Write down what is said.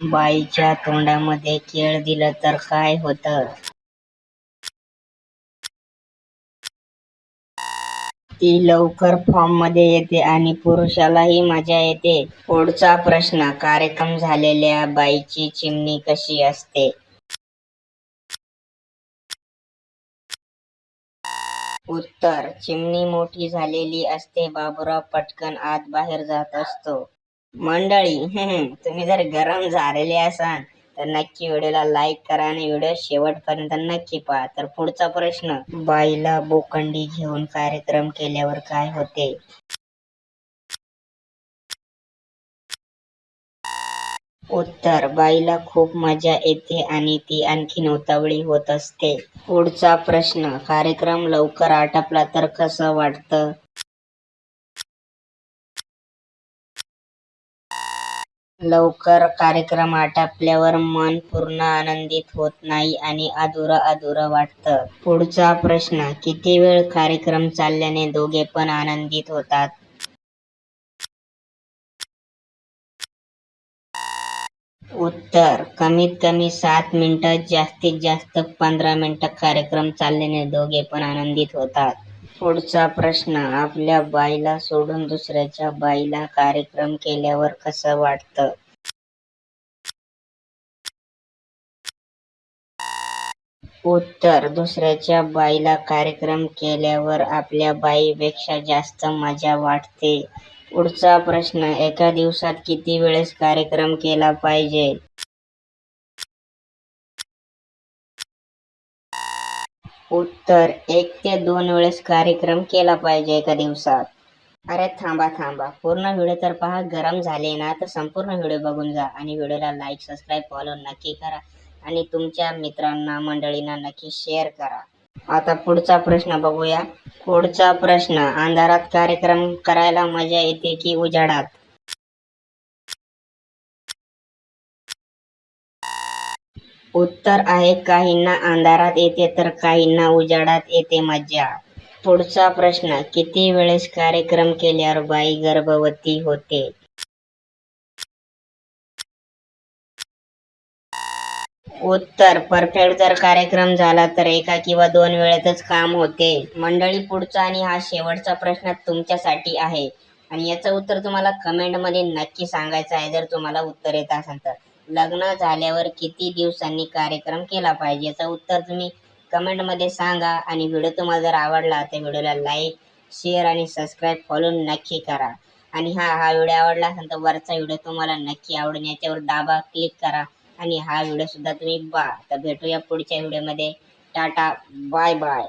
बाईच्या तोंडामध्ये केळ दिलं तर काय होतं? ती लवकर फॉर्म मध्ये येते आणि पुरुषालाही मजा येते. पुढचा प्रश्न, कार्यक्रम झालेल्या बाईची चिमणी कशी असते? उत्तर, चिमणी मोठी झालेली असते. बाबूराव पटकन आत बाहेर जात असतो. मंडळी, तुम्ही जर गरम झालेले असाल तर नक्की व्हिडिओला लाईक करा आणि व्हिडिओ शेवटपर्यंत नक्की पहा. तर पुढचा प्रश्न, बाईला बोकंडी घेऊन कार्यक्रम केल्यावर काय होते? उत्तर, बाईला खूप मजा येते आणि ती आणखीन उतावळी होत असते. पुढचा प्रश्न, कार्यक्रम लवकर आटपला तर कसं वाटतं? लवकर कार्यक्रम आटपल्यावर मन पूर्ण आनंदित होत नाही आणि अधुरं अधुरं वाटतं. पुढचा प्रश्न, किती वेळ कार्यक्रम चालल्याने दोघे पण आनंदित होतात? उत्तर, कमीत कमी 7 मिनिटं, जास्तीत जास्त 15 मिनिटं कार्यक्रम चालल्याने दोघे पण आनंदित होतात. पुढचा प्रश्न, आपल्या बाईला सोडून दुसऱ्याच्या बाईला कार्यक्रम केल्यावर कसं वाटतं? उत्तर, दुसऱ्याच्या बाईला कार्यक्रम केल्यावर आपल्या बाईपेक्षा जास्त मजा वाटते. पुढचा प्रश्न, एका दिवसात किती वेळेस कार्यक्रम केला पाहिजे? उत्तर, 1 ते 2 वेळेस कार्यक्रम केला पाहिजे एका दिवसात. अरे थांबा थांबा, पूर्ण व्हिडिओ तर पहा. गरम झाले ना तर संपूर्ण व्हिडिओ बघून जा आणि व्हिडिओला लाईक, सबस्क्राईब, फॉलो नक्की करा आणि तुमच्या मित्रांना मंडळींना नक्की शेअर करा. आता पुढचा प्रश्न बघूया. पुढचा प्रश्न, अंधारात कार्यक्रम करायला मजा येते की उजाडात? उत्तर आहे, काहींना अंधारात येते तर काहींना उजाडात येते मजा. पुढचा प्रश्न, किती वेळेस कार्यक्रम केल्यावर बाई गर्भवती होते? उत्तर, परफेक्ट जर कार्यक्रम झाला तर एका किंवा 2 वेळेतच काम होते. मंडळी, पुढचा आणि हा शेवटचा प्रश्न तुमच्यासाठी आहे आणि याचं उत्तर तुम्हाला कमेंट मध्ये नक्की सांगायचं आहे. जर तुम्हाला उत्तर येत असेल तर, लग्न झाल्यावर किती दिवसांनी कार्यक्रम केला पाहिजे? याचं उत्तर तुम्ही कमेंट मध्ये सांगा आणि व्हिडिओ तुम्हाला जर आवडला तर व्हिडिओला लाईक, शेअर आणि सबस्क्राईब फॉलो नक्की करा. आणि हा व्हिडिओ आवडला असेल तर वरचा व्हिडिओ तुम्हाला नक्की आवडेल, याच्यावर दाबा, क्लिक करा आणि हा व्हिडिओ सुद्धा तुम्ही पहा. तर भेटूया पुढच्या व्हिडिओमध्ये. टाटा, बाय बाय.